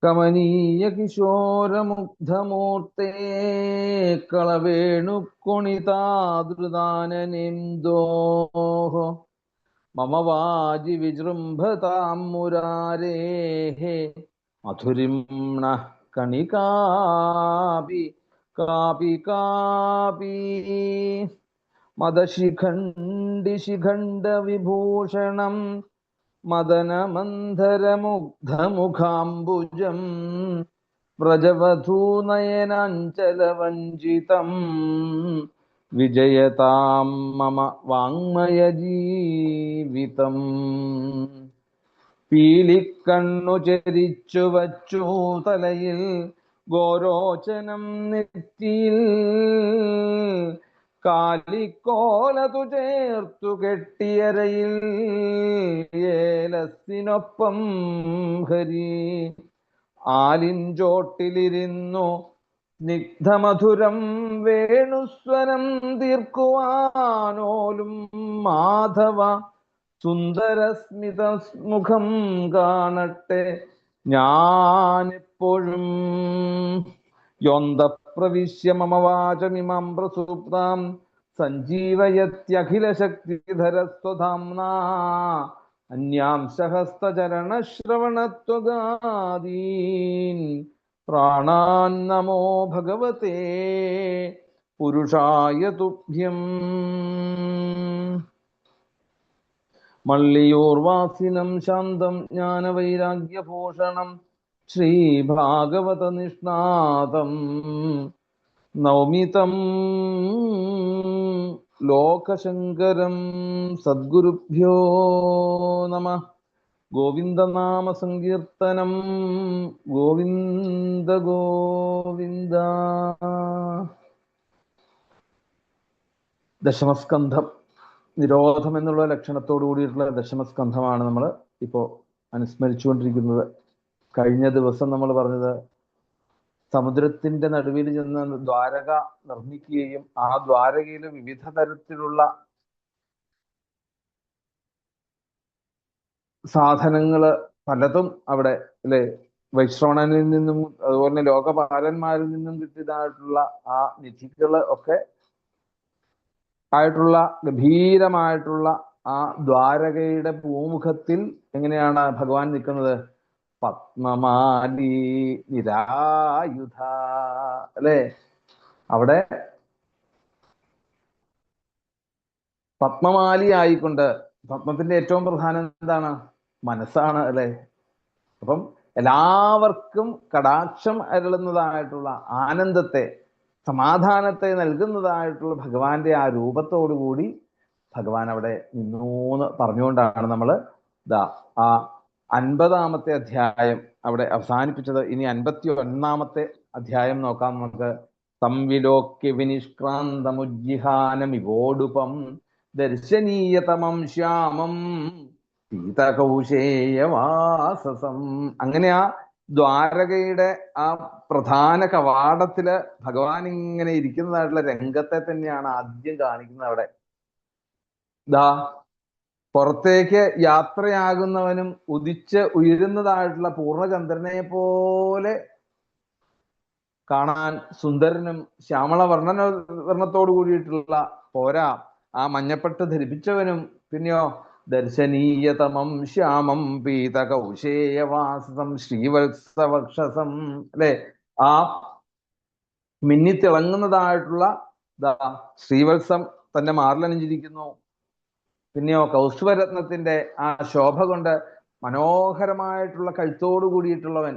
കമനീയ കിശോരമുഗ്ധമൂർത്തേ കളവേണുക്കൊണിതാദൃതാനനേന്ദോഃ മമ വാജി വിജൃംഭതാം മുരാരേഃ മധുരിം നഃ കണികാപി കാപി കാപി മദശിഖണ്ഡിശിഖണ്ഡവിഭൂഷണം മദനമന്ധരമുഗ്ധമുഖാംബുജം വ്രജവധൂനയനാഞ്ചലവഞ്ചിതം വിജയതാം മമ വാങ്മയജീവിതം. പീലിക്കണ്ണു ചെരിച്ചു വച്ചു തലയിൽ ഗോരോചനം നെറ്റിയിൽ കാലിക്കോലതു ചേർത്തു കെട്ടിയരയിൽ ഏലസിനൊപ്പം ഹരി ആലിൻചോട്ടിലിരുന്നു സ്നിഗ്ധമധുരം വേണുസ്വരം തീർക്കുവാനോലും മാധവ സുന്ദരസ്മിതമുഖം കാണട്ടെ ഞാനെപ്പോഴും. യോന്തപ്രവിശ്യ മമ വാചമിമാം പ്രസുപ്താം സഞ്ജീവയത്യഖിലശക്തിധരസ്വധാംനാ അന്യാംശഹസ്തചരണശ്രവണത്വഗാദീൻ പ്രാണാൻ നമോ ഭഗവതേ പുരുഷായ തുഭ്യം. മള്ളിയൂർവാസിനം ശാന്തം ജ്ഞാനവൈരാഗ്യഭൂഷണം ശ്രീഭാഗവത നിഷ്ണാതം നൗമിതം ലോകശങ്കരം സദ്ഗുരുഭ്യോ നമഃ. ഗോവിന്ദനാമ സങ്കീർത്തനം ഗോവിന്ദ ഗോവിന്ദ. ദശമസ്കന്ധം നിരോധം എന്നുള്ള ലക്ഷണത്തോടു കൂടിയിട്ടുള്ള ദശമസ്കന്ധമാണ് നമ്മൾ ഇപ്പോൾ അനുസ്മരിച്ചുകൊണ്ടിരിക്കുന്നത്. കഴിഞ്ഞ ദിവസം നമ്മൾ പറഞ്ഞത് സമുദ്രത്തിന്റെ നടുവിൽ ചെന്ന് ദ്വാരക നിർമ്മിക്കുകയും ആ ദ്വാരകയിൽ വിവിധ തരത്തിലുള്ള സാധനങ്ങള് പലതും അവിടെ അല്ലെ വൈശ്രവണനിൽ നിന്നും അതുപോലെ ലോകപാലന്മാരിൽ നിന്നും കിട്ടിയതായിട്ടുള്ള ആ നിധികള് ഒക്കെ ആയിട്ടുള്ള ഗംഭീരമായിട്ടുള്ള ആ ദ്വാരകയുടെ പൂമുഖത്തിൽ എങ്ങനെയാണ് ഭഗവാൻ നിൽക്കുന്നത്? പത്മമാലി നിരായുധ അല്ലെ. അവിടെ പത്മമാലി ആയിക്കൊണ്ട്, പത്മത്തിന്റെ ഏറ്റവും പ്രധാനം എന്താണ്? മനസ്സാണ് അല്ലെ. അപ്പം എല്ലാവർക്കും കടാക്ഷം അരുളുന്നതായിട്ടുള്ള ആനന്ദത്തെ, സമാധാനത്തെ നൽകുന്നതായിട്ടുള്ള ഭഗവാന്റെ ആ രൂപത്തോടുകൂടി ഭഗവാൻ അവിടെ നിന്നൂന്ന് പറഞ്ഞുകൊണ്ടാണ് നമ്മൾ ആ 50-ാമത്തെ അധ്യായം അവിടെ അവസാനിപ്പിച്ചത്. ഇനി 51-ാമത്തെ അധ്യായം നോക്കാം നമുക്ക്. സംവിലോക്യ വിനിഷ്ക്രാന്തമുജ്ജിഹാനമിവോടുപം ദർശനീയതമം ശ്യാമം പീതകൗശേയവാസസം. അങ്ങനെ ആ ദ്വാരകയുടെ ആ പ്രധാന കവാടത്തില് ഭഗവാൻ ഇങ്ങനെ ഇരിക്കുന്നതായിട്ടുള്ള രംഗത്തെ തന്നെയാണ് ആദ്യം കാണിക്കുന്നത്. അവിടെ പുറത്തേക്ക് യാത്രയാകുന്നവനും ഉദിച്ച് ഉയരുന്നതായിട്ടുള്ള പൂർണ്ണചന്ദ്രനെ പോലെ കാണാൻ സുന്ദരനും ശ്യാമള വർണ്ണത്തോടു കൂടിയിട്ടുള്ള പോരാ, ആ മഞ്ഞപ്പെട്ട് ധരിപ്പിച്ചവനും, പിന്നെയോ ദർശനീയതമം ശ്യാമം പീതകൗശേയവാസം ശ്രീവത്സവക്ഷസം അല്ലെ. ആ മിന്നിത്തിളങ്ങുന്നതായിട്ടുള്ള ശ്രീവത്സം തന്റെ മാറിലണിഞ്ഞിരിക്കുന്നു. പിന്നെയോ കൗസ്തുഭരത്നത്തിന്റെ ആ ശോഭ കൊണ്ട് മനോഹരമായിട്ടുള്ള കഴുത്തോടു കൂടിയിട്ടുള്ളവൻ.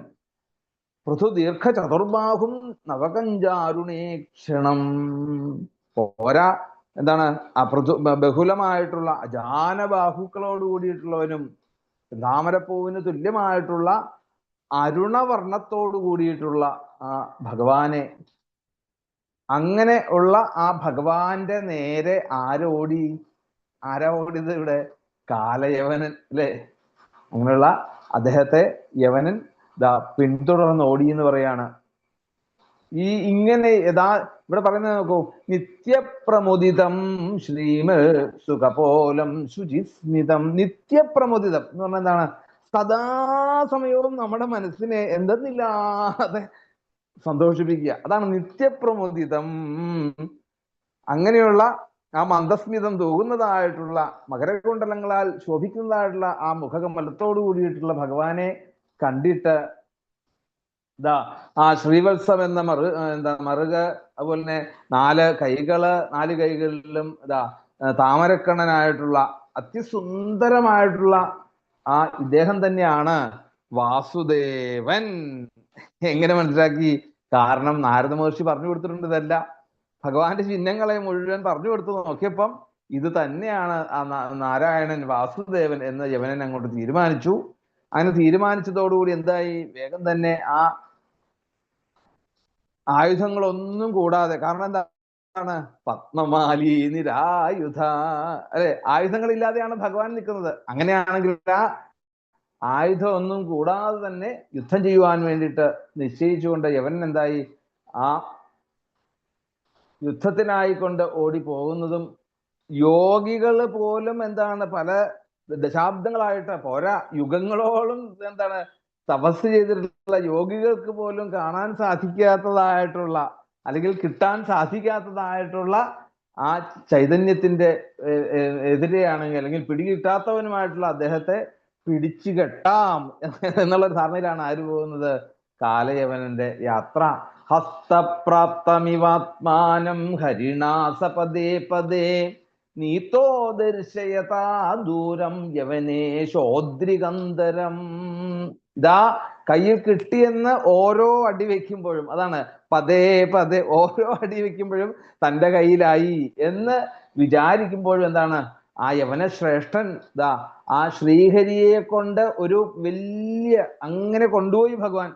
പൃഥു ദീർഘ ചതുർബാഹും നവകഞ്ചാരുണേക്ഷണം. പോരാ, എന്താണ് ആ ബഹുലമായിട്ടുള്ള അജാനബാഹുക്കളോട് കൂടിയിട്ടുള്ളവനും താമരപ്പൂവിന് തുല്യമായിട്ടുള്ള അരുണവർണ്ണത്തോടു കൂടിയിട്ടുള്ള ആ ഭഗവാനെ, അങ്ങനെ ഉള്ള ആ ഭഗവാന്റെ നേരെ ആരാ ഓടിയത്? ഇവിടെ കാലയവനൻ അല്ലെ. അങ്ങനെയുള്ള അദ്ദേഹത്തെ യവനൻ പിന്തുടർന്ന് ഓടി എന്ന് പറയാണ്. ഇങ്ങനെ ഇവിടെ പറയുന്നത് നോക്കൂ. നിത്യപ്രമുദിതം ശ്രീമ സുഖപോലം ശുചിസ്മിതം. നിത്യപ്രമുദിതം എന്ന് പറഞ്ഞാൽ എന്താണ്? സദാസമയവും നമ്മുടെ മനസ്സിനെ എന്തെന്നില്ലാതെ സന്തോഷിപ്പിക്കുക. അതാണ് നിത്യപ്രമുദിതം. അങ്ങനെയുള്ള ആ മന്ദസ്മിതം തൂകുന്നതായിട്ടുള്ള മകരകുണ്ടലങ്ങളാൽ ശോഭിക്കുന്നതായിട്ടുള്ള ആ മുഖകമലത്തോടു കൂടിയിട്ടുള്ള ഭഗവാനെ കണ്ടിട്ട് ഇതാ ആ ശ്രീവത്സം എന്ന മറുക, അതുപോലെ തന്നെ നാല് കൈകളിലും ഇതാ താമരക്കണ്ണനായിട്ടുള്ള അതിസുന്ദരമായിട്ടുള്ള ആ ഇദ്ദേഹം തന്നെയാണ് വാസുദേവൻ. എങ്ങനെ മനസ്സിലാക്കി? കാരണം നാരദ മഹർഷി പറഞ്ഞു കൊടുത്തിട്ടുണ്ട് ഇതെല്ലാം. ഭഗവാന്റെ ചിഹ്നങ്ങളെ മുഴുവൻ പറഞ്ഞു കൊടുത്തു നോക്കിയപ്പം ഇത് തന്നെയാണ് ആ നാരായണൻ വാസുദേവൻ എന്ന് യവനൻ അങ്ങോട്ട് തീരുമാനിച്ചു. അങ്ങനെ തീരുമാനിച്ചതോടുകൂടി എന്തായി? വേഗം തന്നെ ആ ആയുധങ്ങളൊന്നും കൂടാതെ, കാരണം എന്താണ്? പത്മമാലി നിരായുധ, അല്ലെ? ആയുധങ്ങളില്ലാതെയാണ് ഭഗവാൻ നിൽക്കുന്നത്. അങ്ങനെയാണെങ്കിൽ ആ ആയുധം ഒന്നും കൂടാതെ തന്നെ യുദ്ധം ചെയ്യുവാൻ വേണ്ടിയിട്ട് നിശ്ചയിച്ചുകൊണ്ട് യവനൻ എന്തായി? ആ യുദ്ധത്തിനായിക്കൊണ്ട് ഓടി പോകുന്നതും യോഗികൾ പോലും എന്താണ് പല ദശാബ്ദങ്ങളായിട്ട് പോരാ യുഗങ്ങളോളം എന്താണ് തപസ് ചെയ്തിട്ടുള്ള യോഗികൾക്ക് പോലും കാണാൻ സാധിക്കാത്തതായിട്ടുള്ള, അല്ലെങ്കിൽ കിട്ടാൻ സാധിക്കാത്തതായിട്ടുള്ള ആ ചൈതന്യത്തിന്റെ എതിരെയാണെങ്കിൽ, അല്ലെങ്കിൽ പിടികിട്ടാത്തവനുമായിട്ടുള്ള അദ്ദേഹത്തെ പിടിച്ചു കെട്ടാം എന്നുള്ള ധാരണയിലാണ് ആര് പോകുന്നത്? കാലയവനന്റെ യാത്ര. ഹസ്തപ്രാപ്തമിവാത്മാനം ഹരിണാസ പദേ പദേ നീതോ ദർശയതാ ദൂരം യവനേശോദ്രികന്ധരം. ഇതാ കയ്യിൽ കിട്ടിയെന്ന് ഓരോ അടി വെക്കുമ്പോഴും, അതാണ് പതേ പതേ, ഓരോ അടി വെക്കുമ്പോഴും തൻ്റെ കയ്യിലായി എന്ന് വിചാരിക്കുമ്പോഴും എന്താണ്? ആ യവന ശ്രേഷ്ഠൻ ദാ ആ ശ്രീഹരിയെ കൊണ്ട് ഒരു വലിയ, അങ്ങനെ കൊണ്ടുപോയി ഭഗവാൻ,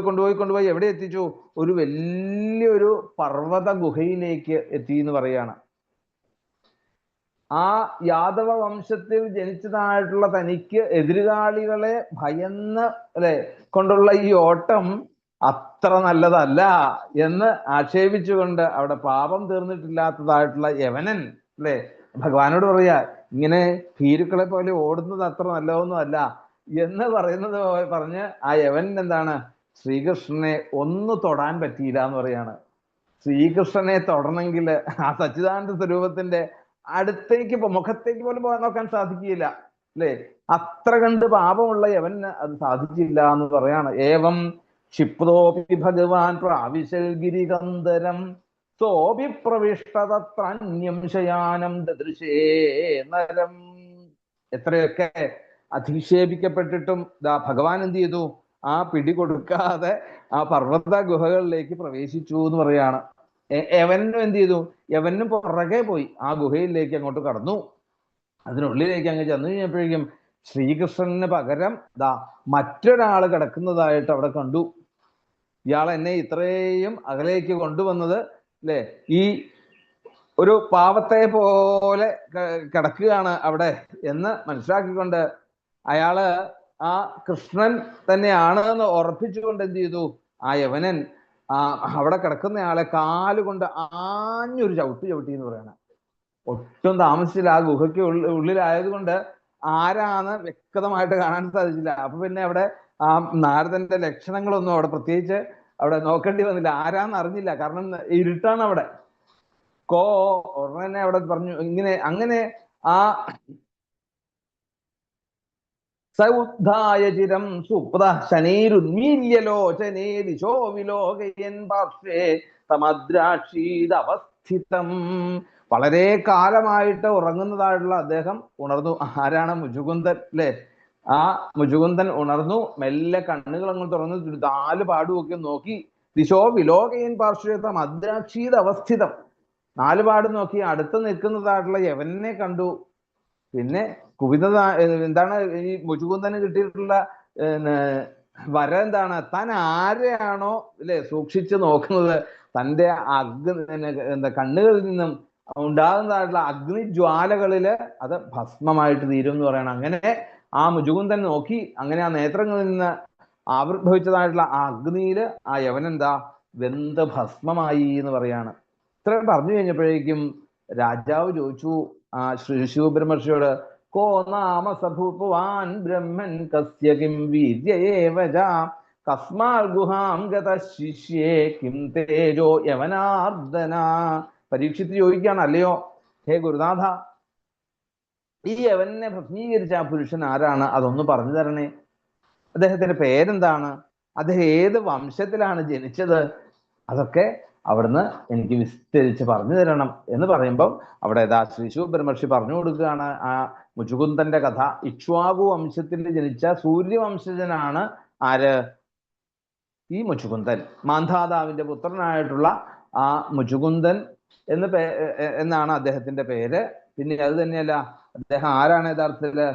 കൊണ്ടുപോയി എവിടെ എത്തിച്ചു? ഒരു വലിയൊരു പർവ്വത ഗുഹയിലേക്ക് എത്തി എന്ന് പറയാണ്. ആ യാദവ വംശത്തിൽ ജനിച്ചതായിട്ടുള്ള തനിക്ക് എതിരാളികളെ ഭയന്ന് അല്ലെ കൊണ്ടുള്ള ഈ ഓട്ടം അത്ര നല്ലതല്ല എന്ന് ആക്ഷേപിച്ചുകൊണ്ട് അവിടെ പാപം തീർന്നിട്ടില്ലാത്തതായിട്ടുള്ള യവനൻ അല്ലെ ഭഗവാനോട് പറയാ, ഇങ്ങനെ ഭീരുക്കളെ പോലെ ഓടുന്നത് അത്ര നല്ലതൊന്നും അല്ല എന്ന് പറയുന്നത് പറഞ്ഞ് ആ യവൻ എന്താണ്? ശ്രീകൃഷ്ണനെ ഒന്ന് തൊടാൻ പറ്റിയില്ല എന്ന് പറയാണ്. ശ്രീകൃഷ്ണനെ തൊടണമെങ്കിൽ ആ സച്ചിദാനന്ദ സ്വരൂപത്തിന്റെ അടുത്തേക്ക് മുഖത്തേക്ക് പോലും നോക്കാൻ സാധിക്കില്ല അല്ലെ? അത്ര കണ്ട് പാപമുള്ള യവന് അത് സാധിച്ചില്ല എന്ന് പറയാണ്. ഏവം ക്ഷിപ്തോപി ഭഗവാൻ പ്രാവിശൽ ഗിരികന്ധരം സോപി പ്രവിഷ്ടതത്രന്യം ശയാനം ദദൃശേ നരം. എത്രയൊക്കെ അധിക്ഷേപിക്കപ്പെട്ടിട്ടും ഭഗവാൻ എന്ത് ചെയ്തു? ആ പിടി കൊടുക്കാതെ ആ പർവ്വത ഗുഹകളിലേക്ക് പ്രവേശിച്ചു എന്ന് പറയാണ്. യവനും എന്ത് ചെയ്തു? യവനും പുറകെ പോയി ആ ഗുഹയിലേക്ക് അങ്ങോട്ട് കടന്നു. അതിനുള്ളിലേക്ക് അങ്ങ് ചെന്ന് കഴിഞ്ഞപ്പോഴേക്കും ശ്രീകൃഷ്ണന് പകരം മറ്റൊരാള് കിടക്കുന്നതായിട്ട് അവിടെ കണ്ടു. ഇയാൾ എന്നെ ഇത്രയും അകലേക്ക് കൊണ്ടുവന്നത് അല്ലെ ഈ ഒരു പാവത്തെ പോലെ കിടക്കുകയാണ് അവിടെ എന്ന് മനസ്സിലാക്കിക്കൊണ്ട് അയാള് ആ കൃഷ്ണൻ തന്നെയാണ് എന്ന് ഉറപ്പിച്ചുകൊണ്ട് എന്ത് ചെയ്തു? ആ യവനൻ അവിടെ കിടക്കുന്നയാളെ കാലുകൊണ്ട് ആഞ്ഞൊരു ചവിട്ടി എന്ന് പറയണ. ഒട്ടും താമസിച്ചില്ല. ആ ഗുഹയ്ക്ക് ഉള്ളിലായതുകൊണ്ട് ആരാന്ന് വ്യക്തമായിട്ട് കാണാൻ സാധിച്ചില്ല. അപ്പൊ പിന്നെ അവിടെ ആ നാരദന്റെ ലക്ഷണങ്ങളൊന്നും അവിടെ പ്രത്യേകിച്ച് അവിടെ നോക്കേണ്ടി വന്നില്ല. ആരാന്ന് അറിഞ്ഞില്ല, കാരണം ഇരുട്ടാണ് അവിടെ. ഉടനെ അവിടെ പറഞ്ഞു അങ്ങനെ ആ സൗദ്ധായ ചിരം സുപ്ത ശനൈരുന്മീല്യലോചനേ ദിശോ വിലോകയൻ പാർശ്വേ തമദ്രാക്ഷീതവസ്ഥിതം. വളരെ കാലമായിട്ട് ഉറങ്ങുന്നതായിട്ടുള്ള അദ്ദേഹം ഉണർന്നു. ആരാണ്? മുചുകുന്ദൻ അല്ലെ? ആ മുചുകുന്ദൻ ഉണർന്നു. മെല്ലെ കണ്ണുകൾ അങ്ങ് തുറന്നു 4 പാടുമൊക്കെ നോക്കി. ദിശോ വിലോകയൻ പാർശ്വേ തമദ്രാക്ഷീതവസ്ഥിതം. 4 പാടും നോക്കി അടുത്ത് നിൽക്കുന്നതായിട്ടുള്ള യവനെ കണ്ടു. പിന്നെ കുപിത എന്താണ് ഈ മുചുകുന്ദന് കിട്ടിയിട്ടുള്ള വര എന്താണ്? താൻ ആരെയാണോ അല്ലെ സൂക്ഷിച്ചു നോക്കുന്നത്, തൻ്റെ കണ്ണുകളിൽ നിന്നും ഉണ്ടാകുന്നതായിട്ടുള്ള അഗ്നിജ്വാലകളില് അത് ഭസ്മമായിട്ട് തീരും എന്ന് പറയണം. അങ്ങനെ ആ മുചുകുന്ദൻ നോക്കി, അങ്ങനെ ആ നേത്രങ്ങളിൽ നിന്ന് ആവിർഭവിച്ചതായിട്ടുള്ള ആ അഗ്നിയില് ആ യവനെന്താ വെന്ത് ഭസ്മമായി എന്ന് പറയാണ്. ഇത്രയും പറഞ്ഞു കഴിഞ്ഞപ്പോഴേക്കും രാജാവ് ചോദിച്ചു ആ ശിവബ്രഹ്മർഷിയോട്, കോ നാമ സഭൂപവാൻ ബ്രഹ്മൻ കസ്യ കിം വീര്യേവ ച കസ്മാൽ ഗുഹാം ഗത ശിഷ്യേ കിം തേജോ യവനാർദ്ദന. പരീക്ഷിച്ച് ചോദിക്കുകയാണ്, അല്ലയോ ഹേ ഗുരുനാഥ, ഈ യവനെ ഭസ്മീകരിച്ച ആ പുരുഷൻ ആരാണ്? അതൊന്ന് പറഞ്ഞു തരണേ. അദ്ദേഹത്തിന്റെ പേരെന്താണ്? അദ്ദേഹം ഏത് വംശത്തിലാണ് ജനിച്ചത്? അതൊക്കെ അവിടുന്ന് എനിക്ക് വിസ്തരിച്ച് പറഞ്ഞു തരണം എന്ന് പറയുമ്പോൾ അവിടെ ശ്രീ ശിവബ്രഹ്മർഷി പറഞ്ഞു കൊടുക്കുകയാണ് ആ മുചുകുന്ദന്റെ കഥ. ഇക്ഷ്വാകു വംശത്തിൽ ജനിച്ച സൂര്യവംശജനാണ് ആര്? ഈ മുചുകുന്ദൻ. മാന്ധാതാവിന്റെ പുത്രനായിട്ടുള്ള ആ മുചുകുന്ദൻ എന്നാണ് അദ്ദേഹത്തിന്റെ പേര്. പിന്നെ അത് തന്നെയല്ല, അദ്ദേഹം ആരാണ് യഥാർത്ഥത്തില്?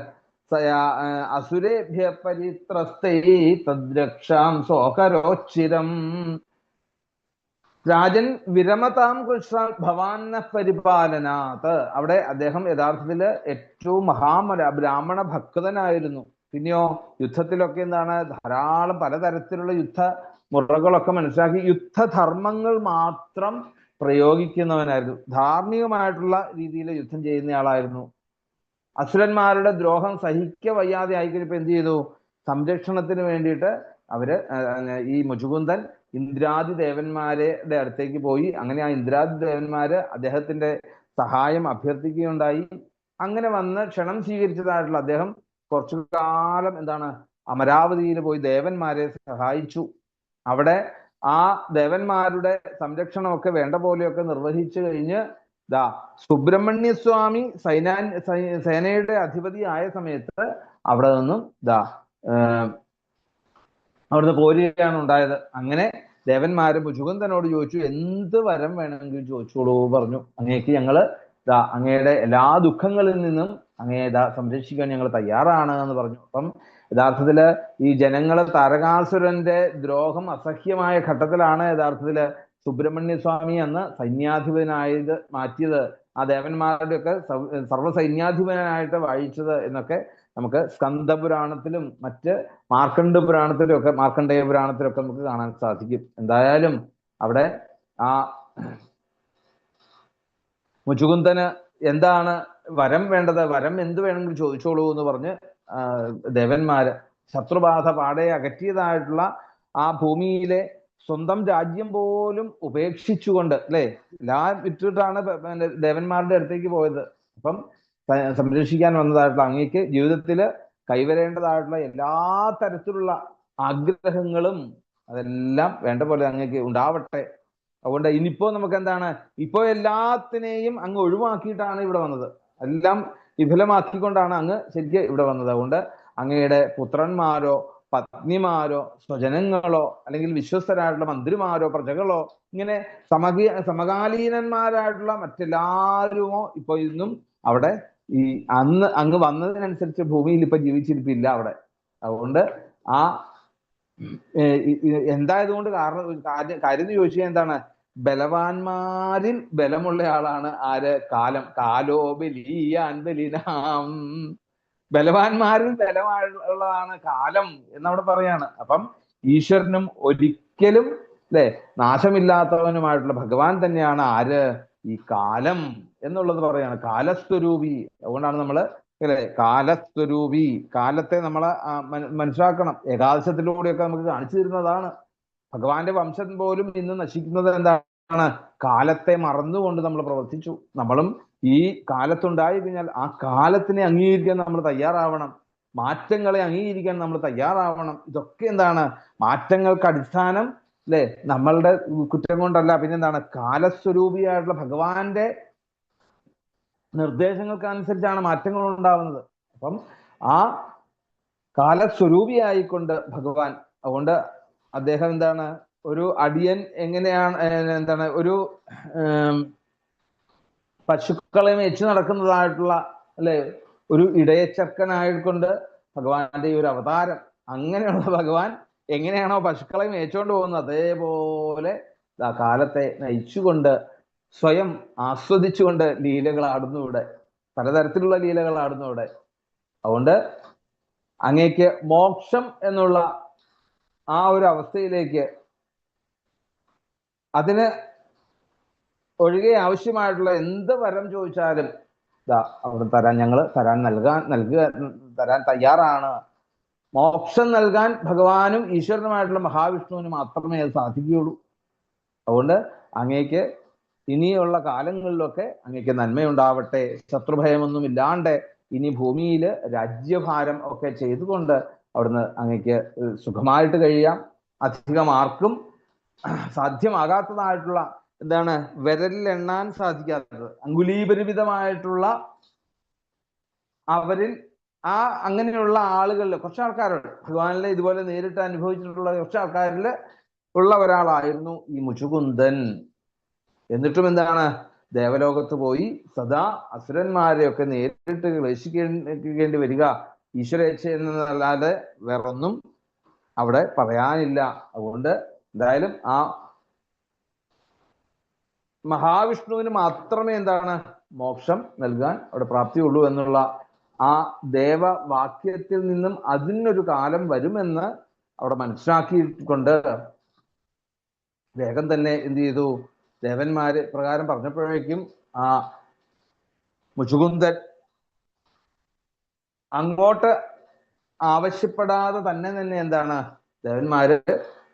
അസുരേഭ്യ പരിത്രസ്തൈ തദ്രക്ഷാം സോകരോച്ചിരം രാജൻ വിരമതാം കൃഷ്ണ ഭവാന്ന പരിപാലനാത്. അവിടെ അദ്ദേഹം യഥാർത്ഥത്തില് ഏറ്റവും ബ്രാഹ്മണ ഭക്തനായിരുന്നു. പിന്നെയോ യുദ്ധത്തിലൊക്കെ എന്താണ്, ധാരാളം പലതരത്തിലുള്ള യുദ്ധ മുറകളൊക്കെ മനസ്സിലാക്കി യുദ്ധധർമ്മങ്ങൾ മാത്രം പ്രയോഗിക്കുന്നവനായിരുന്നു. ധാർമ്മികമായിട്ടുള്ള രീതിയിൽ യുദ്ധം ചെയ്യുന്നയാളായിരുന്നു. അസുരന്മാരുടെ ദ്രോഹം സഹിക്ക വയ്യാതെ ആയിക്കഴിഞ്ഞപ്പോ എന്ത് ചെയ്തു? സംരക്ഷണത്തിന് വേണ്ടിയിട്ട് അവര് ഈ മുചുകുന്ദൻ ഇന്ദ്രാദി ദേവന്മാരുടെ അടുത്തേക്ക് പോയി. അങ്ങനെ ആ ഇന്ദ്രാദി ദേവന്മാര് അദ്ദേഹത്തിന്റെ സഹായം അഭ്യർത്ഥിക്കുകയുണ്ടായി. അങ്ങനെ വന്ന് ക്ഷണം സ്വീകരിച്ചതായിട്ടുള്ള അദ്ദേഹം കുറച്ചു കാലം എന്താണ് അമരാവതിയിൽ പോയി ദേവന്മാരെ സഹായിച്ചു. അവിടെ ആ ദേവന്മാരുടെ സംരക്ഷണമൊക്കെ വേണ്ട പോലെയൊക്കെ നിർവഹിച്ചു കഴിഞ്ഞ് സുബ്രഹ്മണ്യസ്വാമി സേനയുടെ അധിപതി ആയ സമയത്ത് അവിടെ നിന്നും അവിടുന്ന് പോരുകയാണ് ഉണ്ടായത്. അങ്ങനെ ദേവന്മാര് മുചുകുന്ദനോട് ചോദിച്ചു, എന്ത് വരം വേണമെങ്കിലും ചോദിച്ചോളൂ പറഞ്ഞു. അങ്ങേക്ക് ഞങ്ങള് അങ്ങയുടെ എല്ലാ ദുഃഖങ്ങളിൽ നിന്നും അങ്ങയെ സംരക്ഷിക്കാൻ ഞങ്ങൾ തയ്യാറാണ് എന്ന് പറഞ്ഞു. അപ്പം യഥാർത്ഥത്തില് ഈ ജനങ്ങള് താരകാസുരന്റെ ദ്രോഹം അസഹ്യമായ ഘട്ടത്തിലാണ് യഥാർത്ഥത്തില് സുബ്രഹ്മണ്യസ്വാമി എന്ന് സൈന്യാധിപനായത് മാറ്റിയത്, ആ ദേവന്മാരുടെ ഒക്കെ സർവ്വസൈന്യാധിപനായിട്ട് വാഴിച്ചത് എന്നൊക്കെ നമുക്ക് സ്കന്ദപുരാണത്തിലും മറ്റ് മാർക്കണ്ഡ പുരാണത്തിലും മാർക്കണ്ഡേയ പുരാണത്തിലൊക്കെ നമുക്ക് കാണാൻ സാധിക്കും. എന്തായാലും അവിടെ ആ മുചുകുന്ദന് എന്താണ് വരം വേണ്ടത്? വരം എന്ത് വേണമെങ്കിലും ചോദിച്ചോളൂ എന്ന് പറഞ്ഞ് ദേവന്മാര് ശത്രുബാധ പാടെ അകറ്റിയതായിട്ടുള്ള ആ ഭൂമിയിലെ സ്വന്തം രാജ്യം പോലും ഉപേക്ഷിച്ചുകൊണ്ട് അല്ലെ, എല്ലാം വിറ്റിട്ടാണ് ദേവന്മാരുടെ അടുത്തേക്ക് പോയത്. അപ്പം സംരക്ഷിക്കാൻ വന്നതായിട്ടുള്ള അങ്ങേക്ക് ജീവിതത്തില് കൈവരേണ്ടതായിട്ടുള്ള എല്ലാ തരത്തിലുള്ള ആഗ്രഹങ്ങളും അതെല്ലാം വേണ്ട പോലെ അങ്ങേക്ക് ഉണ്ടാവട്ടെ. അതുകൊണ്ട് ഇനിയിപ്പോ നമുക്ക് എന്താണ്, ഇപ്പോ എല്ലാത്തിനെയും അങ്ങ് ഒഴിവാക്കിയിട്ടാണ് ഇവിടെ വന്നത്, എല്ലാം വിഫലമാക്കിക്കൊണ്ടാണ് അങ്ങ് ശരിക്കും ഇവിടെ വന്നത്. അതുകൊണ്ട് അങ്ങയുടെ പുത്രന്മാരോ പത്നിമാരോ സ്വജനങ്ങളോ അല്ലെങ്കിൽ വിശ്വസ്തരായിട്ടുള്ള മന്ത്രിമാരോ പ്രജകളോ ഇങ്ങനെ സമകാലീനന്മാരായിട്ടുള്ള മറ്റെല്ലാവരുമോ ഇപ്പൊ ഇന്നും അവിടെ ഈ അന്ന് അങ്ങ് വന്നതിനനുസരിച്ച് ഭൂമിയിൽ ഇപ്പൊ ജീവിച്ചിരിപ്പില്ല അവിടെ. അതുകൊണ്ട് ആ എന്തായതുകൊണ്ട് കാര്യം ചോദിച്ചാൽ എന്താണ്, ബലവാന്മാരിൽ ബലമുള്ള ആളാണ് ആര്? കാലം. കാലോ ബലീയാൻ ബലിനാം. ബലവാന്മാരിൽ ബലമുള്ളതാണ് കാലം എന്നവിടെ പറയാണ്. അപ്പം ഈശ്വരനും ഒരിക്കലും അല്ലെ നാശമില്ലാത്തവനുമായിട്ടുള്ള ഭഗവാൻ തന്നെയാണ് ആര്? ഈ കാലം എന്നുള്ളത് പറയാണ്. കാലസ്വരൂപി. അതുകൊണ്ടാണ് നമ്മള് അല്ലെ കാലസ്വരൂപി, കാലത്തെ നമ്മളെ മനസ്സിലാക്കണം. ഏകാദശത്തിലൂടെയൊക്കെ നമുക്ക് കാണിച്ചു തരുന്നതാണ്. ഭഗവാന്റെ വംശം പോലും ഇന്ന് നശിക്കുന്നത് എന്താണ്? കാലത്തെ മറന്നുകൊണ്ട് നമ്മൾ പ്രവർത്തിച്ചു. നമ്മളും ഈ കാലത്തുണ്ടായി കഴിഞ്ഞാൽ ആ കാലത്തിനെ അംഗീകരിക്കാൻ നമ്മൾ തയ്യാറാവണം. മാറ്റങ്ങളെ അംഗീകരിക്കാൻ നമ്മൾ തയ്യാറാവണം. ഇതൊക്കെ എന്താണ്? മാറ്റങ്ങൾക്ക് അടിസ്ഥാനം അല്ലെ നമ്മളുടെ കുറ്റം കൊണ്ടല്ല, പിന്നെന്താണ്? കാലസ്വരൂപിയായിട്ടുള്ള ഭഗവാന്റെ നിർദ്ദേശങ്ങൾക്ക് അനുസരിച്ചാണ് മാറ്റങ്ങൾ ഉണ്ടാവുന്നത്. അപ്പം ആ കാലസ്വരൂപിയായിക്കൊണ്ട് ഭഗവാൻ, അതുകൊണ്ട് അദ്ദേഹം എന്താണ്, ഒരു അടിയൻ എങ്ങനെയാണ് എന്താണ് ഒരു പശുക്കളെ മേച്ചു നടക്കുന്നതായിട്ടുള്ള അല്ലെ ഒരു ഇടയച്ചക്കനായിക്കൊണ്ട് ഭഗവാന്റെ ഈ ഒരു അവതാരം, അങ്ങനെയുള്ള ഭഗവാൻ എങ്ങനെയാണോ പശുക്കളെ മേച്ചുകൊണ്ട് പോകുന്നത് അതേപോലെ കാലത്തെ നയിച്ചുകൊണ്ട് സ്വയം ആസ്വദിച്ചുകൊണ്ട് ലീലകളാടുന്നു ഇവിടെ, പലതരത്തിലുള്ള ലീലകളാടുന്നു ഇവിടെ. അതുകൊണ്ട് അങ്ങേക്ക് മോക്ഷം എന്നുള്ള ആ ഒരു അവസ്ഥയിലേക്ക് അതിന് ഒഴികെ ആവശ്യമായിട്ടുള്ള എന്ത് വരം ചോദിച്ചാലും അവിടെ തരാൻ തയ്യാറാണ്. മോക്ഷം നൽകാൻ ഭഗവാനും ഈശ്വരനുമായിട്ടുള്ള മഹാവിഷ്ണുവിന് മാത്രമേ അത് സാധിക്കുകയുള്ളൂ. അതുകൊണ്ട് അങ്ങേക്ക് ഇനിയുള്ള കാലങ്ങളിലൊക്കെ അങ്ങേക്ക് നന്മയുണ്ടാവട്ടെ, ശത്രുഭയമൊന്നും ഇല്ലാണ്ട് ഇനി ഭൂമിയിൽ രാജ്യഭാരം ഒക്കെ ചെയ്തുകൊണ്ട് അവിടുന്ന് അങ്ങേക്ക് സുഖമായിട്ട് കഴിയാം. അധികം ആർക്കും സാധ്യമാകാത്തതായിട്ടുള്ള, എന്താണ്, വിരലിൽ എണ്ണാൻ സാധിക്കാത്തത്, അങ്കുലീപരിമിതമായിട്ടുള്ള അവരിൽ അങ്ങനെയുള്ള ആളുകളിൽ കുറച്ച് ആൾക്കാരുണ്ട്. ഭഗവാനിലെ ഇതുപോലെ നേരിട്ട് അനുഭവിച്ചിട്ടുള്ള കുറച്ച് ആൾക്കാരിൽ ഉള്ള ഒരാളായിരുന്നു ഈ മുചുകുന്ദൻ. എന്നിട്ടും എന്താണ്, ദേവലോകത്ത് പോയി സദാ അസുരന്മാരെയൊക്കെ നേരിട്ട് ക്ലേശിക്കേണ്ടി വരിക ഈശ്വരേച്ഛ എന്നല്ലാതെ വേറൊന്നും അവിടെ പറയാനില്ല. അതുകൊണ്ട് എന്തായാലും ആ മഹാവിഷ്ണുവിന് മാത്രമേ എന്താണ് മോക്ഷം നൽകാൻ അവിടെ പ്രാപ്തിയുള്ളൂ എന്നുള്ള ആ ദേവവാക്യത്തിൽ നിന്നും അതിനൊരു കാലം വരുമെന്ന് അവിടെ മനസ്സിലാക്കിക്കൊണ്ട് വേഗം തന്നെ എന്ത് ചെയ്തു, ദേവന്മാര് പ്രകാരം പറഞ്ഞപ്പോഴേക്കും ആ മുചുകുന്ദൻ അങ്ങോട്ട് ആവശ്യപ്പെടാതെ തന്നെ എന്താണ് ദേവന്മാര്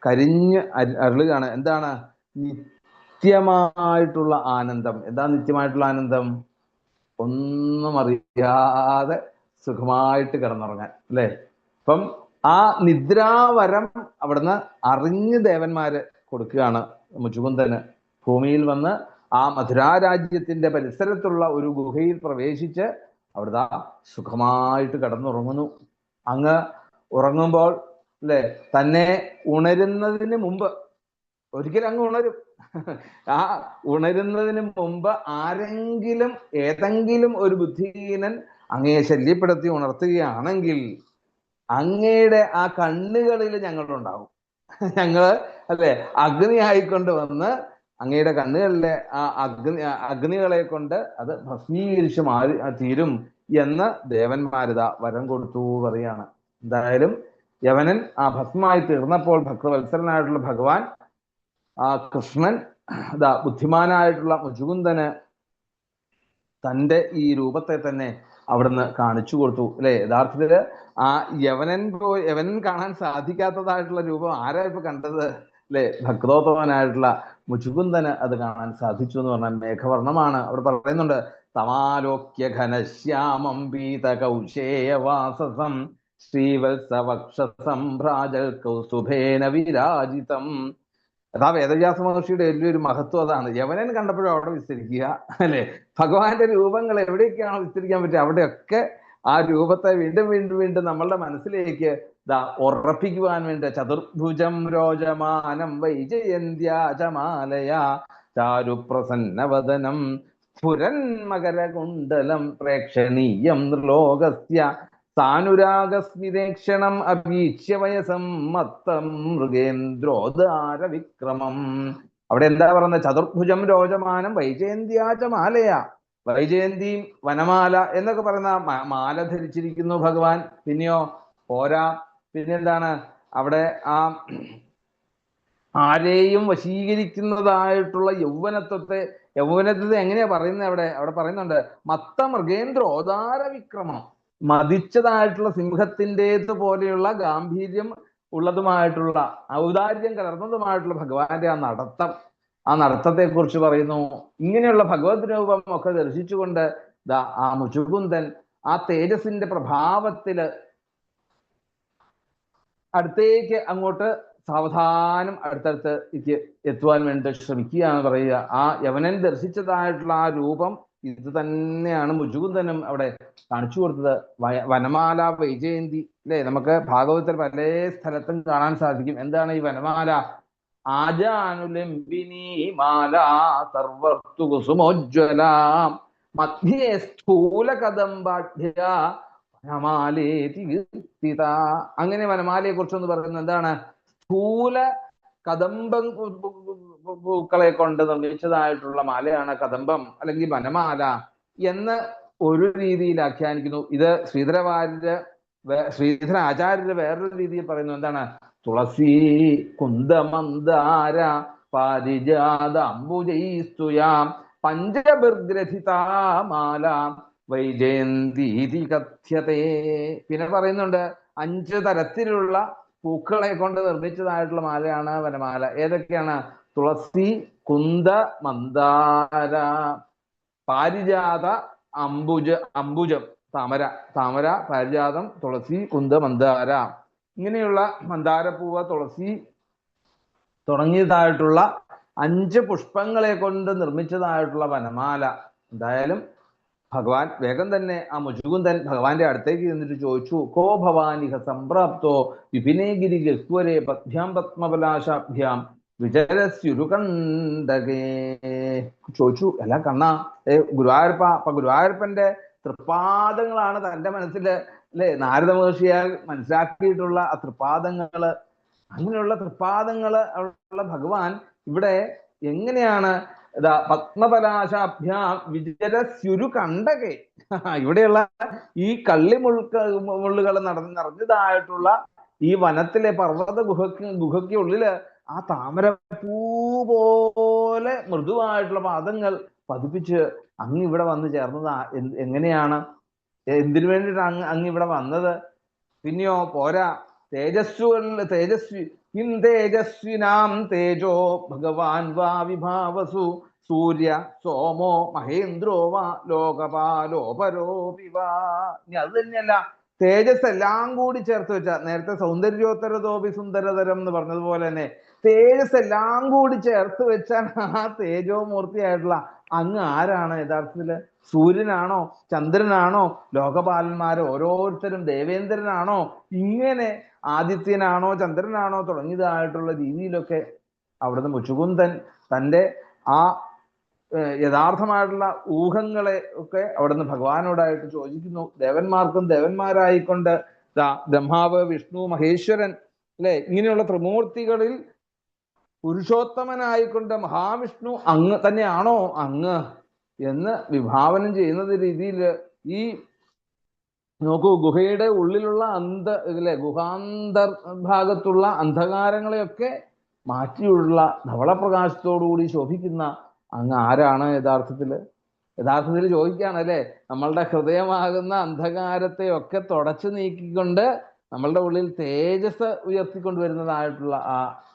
കരിഞ്ഞ് അരുളുകയാണ്. എന്താണ് നിത്യമായിട്ടുള്ള ആനന്ദം? എന്താ നിത്യമായിട്ടുള്ള ആനന്ദം? ഒന്നും അറിയാതെ സുഖമായിട്ട് കിടന്നുറങ്ങാൻ, അല്ലേ? അപ്പം ആ നിദ്രാവരം അവിടുന്ന് അറിഞ്ഞ് ദേവന്മാര് കൊടുക്കുകയാണ് മുചുകുന്ദന്. ഭൂമിയിൽ വന്ന് ആ മധുരാരാജ്യത്തിന്റെ പരിസരത്തുള്ള ഒരു ഗുഹയിൽ പ്രവേശിച്ച് അവിടുത്തെ സുഖമായിട്ട് കിടന്നുറങ്ങുന്നു. അങ്ങ് ഉറങ്ങുമ്പോൾ, അല്ലെ, തന്നെ ഉണരുന്നതിന് മുമ്പ് ഒരിക്കലും അങ്ങ് ഉണരും. ആ ഉണരുന്നതിന് മുമ്പ് ഏതെങ്കിലും ഒരു ബുദ്ധിഹീനൻ അങ്ങയെ ശല്യപ്പെടുത്തി ഉണർത്തുകയാണെങ്കിൽ അങ്ങയുടെ ആ കണ്ണുകളിൽ ഞങ്ങളുണ്ടാവും. ഞങ്ങള്, അല്ലെ, അഗ്നി ആയിക്കൊണ്ട് വന്ന് അങ്ങയുടെ കണ്ണുകളിലെ ആ അഗ്നികളെ കൊണ്ട് അത് ഭസ്മീകരിച്ച് തീരും എന്ന് ദേവന്മാരിത വരം കൊടുത്തു പറയാണ്. എന്തായാലും യവനൻ ആ ഭസ്മമായി തീർന്നപ്പോൾ ഭക്തവത്സരനായിട്ടുള്ള ഭഗവാൻ, ആ കൃഷ്ണൻ, ബുദ്ധിമാനായിട്ടുള്ള മുചുകുന്ദന് തൻ്റെ ഈ രൂപത്തെ തന്നെ അവിടുന്ന് കാണിച്ചു കൊടുത്തു, അല്ലെ? യഥാർത്ഥത്തില് ആ യവനൻ കാണാൻ സാധിക്കാത്തതായിട്ടുള്ള രൂപം ആരാ ഇപ്പൊ കണ്ടത്, അല്ലെ? ഭക്തോത്തമനായിട്ടുള്ള മുചുകുന്ദന് അത് കാണാൻ സാധിച്ചു എന്ന് പറഞ്ഞാൽ മേഘവർണ്ണമാണ്. അവിടെ പറയുന്നുണ്ട്, തമാലോക്യ ഘനശ്യാമം പീതകൗശേയവാസസം ശ്രീവത്സവക്ഷസം ഭ്രാജൽ കൗസ്തുഭേന വിരാജിതം. അതാ വേദവ്യാസ മഹർഷിയുടെ വലിയൊരു മഹത്വം അതാണ്. യവനൻ കണ്ടപ്പോഴും അവിടെ വിസ്തരിക്കുക, അല്ലെ? ഭഗവാന്റെ രൂപങ്ങൾ എവിടെയൊക്കെയാണോ വിസ്തരിക്കാൻ പറ്റുക അവിടെയൊക്കെ ആ രൂപത്തെ വീണ്ടും വീണ്ടും വീണ്ടും നമ്മളുടെ മനസ്സിലേക്ക് ഉറപ്പിക്കുവാൻ വേണ്ടി ചതുർഭുജം രോജമാനം വൈജയന്ത്യാചമാലയാ ചാരുപ്രസന്നവദനം സ്ഫുരൻ മകരകുണ്ടലം പ്രേക്ഷണീയം നൃലോകസ്യ സാനുരാഗസ്മിരേക്ഷണം അഭീക്ഷ്യ വയസം മത്തം മൃഗേന്ദ്രോദാര വിക്രമം. അവിടെ എന്താ പറയുന്നത്? ചതുർഭുജം രോജമാനം വൈജയന്ത്യാചമാലയാ. വൈജയന്തിയും വനമാല എന്നൊക്കെ പറയുന്ന മാല ധരിച്ചിരിക്കുന്നു ഭഗവാൻ. പിന്നെയോ പോരാ, പിന്നെന്താണ് അവിടെ ആ ആരെയും വശീകരിക്കുന്നതായിട്ടുള്ള യൗവനത്വത്തെ എങ്ങനെയാ പറയുന്നത്? അവിടെ പറയുന്നുണ്ട്, മത്ത മൃഗേന്ദ്രോദാര വിക്രമം. മതിച്ചതായിട്ടുള്ള സിംഹത്തിൻ്റെത് പോലെയുള്ള ഗാംഭീര്യം ഉള്ളതുമായിട്ടുള്ള ഔദാര്യം കലർന്നതുമായിട്ടുള്ള ഭഗവാന്റെ ആ നടത്തത്തെ കുറിച്ച് പറയുന്നു. ഇങ്ങനെയുള്ള ഭഗവത് രൂപം ഒക്കെ ദർശിച്ചുകൊണ്ട് ആ മുചുകുന്ദൻ ആ തേജസിന്റെ പ്രഭാവത്തില് അടുത്തേക്ക് അങ്ങോട്ട് സാവധാനം അടുത്തടുത്തേക്ക് എത്തുവാൻ വേണ്ടി ശ്രമിക്കുകയാണ് പറയുക. ആ യവനൻ ദർശിച്ചതായിട്ടുള്ള ആ രൂപം ഇത് തന്നെയാണ് മുചുകുന്ദനും അവിടെ കാണിച്ചു കൊടുത്തത്. വനമാല വൈജയന്തി, അല്ലെ? നമുക്ക് ഭാഗവതത്തിൽ പല സ്ഥലത്തും കാണാൻ സാധിക്കും. എന്താണ് ഈ വനമാല? ആജാനുലംബിനി മാല സർവർത്തു കുസുമോജ്വല മധ്യേ സ്ഥൂല കദംബാഢ്യ വനമാലേതി കീർത്തിത. അങ്ങനെ വനമാലയെ കുറിച്ചൊന്ന് പറയുന്നത് എന്താണ്? സ്ഥൂല കദംബം പൂക്കളെ കൊണ്ട് നിർമ്മിച്ചതായിട്ടുള്ള മാലയാണ് കദംബം അല്ലെങ്കിൽ വനമാല എന്ന് ഒരു രീതിയിൽ ആഖ്യാനിക്കുന്നു. ഇത് ശ്രീധര ആചാര്യര് വേറൊരു രീതിയിൽ പറയുന്നു. എന്താണ്? തുളസി കുന്ദമന്ദാര പാരിജാത അംബുജൈസ്തുയാം പഞ്ചബർഗ്രഥിതാ മാല വൈജയന്തീതി കഥ്യതേ. പിന്നെ പറയുന്നുണ്ട് 5 തരത്തിലുള്ള പൂക്കളെ കൊണ്ട് നിർമ്മിച്ചതായിട്ടുള്ള മാലയാണ് വനമാല. ഏതൊക്കെയാണ്? തുളസി, കുന്ദ, മന്ദാര, പാരിജാത, അംബുജം, താമര, പാരിജാതം, തുളസി, കുന്ദ, മന്ദാര. ഇങ്ങനെയുള്ള മന്ദാരപ്പൂവ്, തുളസി തുടങ്ങിയതായിട്ടുള്ള 5 പുഷ്പങ്ങളെ കൊണ്ട് നിർമ്മിച്ചതായിട്ടുള്ള വനമാല. എന്തായാലും ഭഗവാൻ വേഗം തന്നെ ആ മുചുകുന്ദൻ ഭഗവാന്റെ അടുത്തേക്ക് ചെന്നിട്ട് ചോദിച്ചു, കോ ഭവാനിഹ സംപ്രാപ്തോ വിപിനേഗിരി ഗഹ്വരെ പദ്ഭ്യാം പത്മപലാശാഭ്യാം വിചരസ്യുരുകണ്ഠകേ. ചോദിച്ചു, അല്ല കണ്ണാ, ഗുരുവായൂരപ്പ. അപ്പൊ ഗുരുവായൂരപ്പന്റെ തൃപ്പാദങ്ങളാണ് തന്റെ മനസ്സിൽ അല്ലെ നാരദ മഹർഷിയാൽ മനസ്സിലാക്കിയിട്ടുള്ള ആ തൃപ്പാദങ്ങള്. അങ്ങനെയുള്ള തൃപ്പാദങ്ങള് ഉള്ള ഭഗവാൻ ഇവിടെ എങ്ങനെയാണ് പത്മപലാശാഭ്യാം വിചരസ്യുരു കണ്ടകെ. ഇവിടെയുള്ള ഈ മുള്ളുകൾ നിറഞ്ഞതായിട്ടുള്ള ഈ വനത്തിലെ പർവ്വത ഗുഹയ്ക്ക് ഉള്ളില് ആ താമരപ്പൂ പോലെ മൃദുവായിട്ടുള്ള പാദങ്ങൾ പതിപ്പിച്ച് അങ്ങ് ഇവിടെ വന്ന് ചേർന്നത് എങ്ങനെയാണ്? എന്തിനു വേണ്ടിയിട്ടാണ് അങ്ങ് ഇവിടെ വന്നത്? പിന്നെയോ പോരാ, തേജസ്വിനാം തേജോ ഭഗവാൻ വാ വിഭാവസു സൂര്യ സോമോ മഹേന്ദ്രോ വാ ലോകപാലോപരോപി വാ. ഇനി അത് തന്നെയല്ല, തേജസ് എല്ലാം കൂടി ചേർത്ത് വെച്ച, നേരത്തെ സൗന്ദര്യോത്തരതോപി സുന്ദരതരം എന്ന് പറഞ്ഞതുപോലെ തന്നെ തേജസ് എല്ലാം കൂടി ചേർത്ത് വെച്ചാൽ ആ തേജോമൂർത്തിയായിട്ടുള്ള അങ്ങ് ആരാണ് യഥാർത്ഥത്തില്? സൂര്യനാണോ? ചന്ദ്രനാണോ? ലോകപാലന്മാരോ ഓരോരുത്തരും ദേവേന്ദ്രനാണോ? ഇങ്ങനെ ആദിത്യനാണോ ചന്ദ്രനാണോ തുടങ്ങിയതായിട്ടുള്ള രീതിയിലൊക്കെ അവിടുന്ന് മുചുകുന്ദൻ തൻ്റെ ആ യഥാർത്ഥമായിട്ടുള്ള ഊഹങ്ങളെ ഒക്കെ അവിടുന്ന് ഭഗവാനോടായിട്ട് ചോദിക്കുന്നു. ദേവന്മാർക്കും ദേവന്മാരായിക്കൊണ്ട് ബ്രഹ്മാവ്, വിഷ്ണു, മഹേശ്വരൻ അല്ലെ, ഇങ്ങനെയുള്ള ത്രിമൂർത്തികളിൽ പുരുഷോത്തമനായിക്കൊണ്ട് മഹാവിഷ്ണു അങ്ങ് തന്നെയാണോ അങ്ങ് എന്ന് വിഭാവനം ചെയ്യുന്ന രീതിയിൽ ഈ നോക്കൂ, ഗുഹയുടെ ഉള്ളിലുള്ള ഗുഹാന്തർ ഭാഗത്തുള്ള അന്ധകാരങ്ങളെയൊക്കെ മാറ്റിയുള്ള ധവളപ്രകാശത്തോടുകൂടി ശോഭിക്കുന്ന അങ്ങ് ആരാണ് യഥാർത്ഥത്തിൽ ചോദിക്കുകയാണ് അല്ലെ. നമ്മളുടെ ഹൃദയമാകുന്ന അന്ധകാരത്തെ ഒക്കെ തുടച്ചു നീക്കിക്കൊണ്ട് നമ്മളുടെ ഉള്ളിൽ തേജസ് ഉയർത്തിക്കൊണ്ടുവരുന്നതായിട്ടുള്ള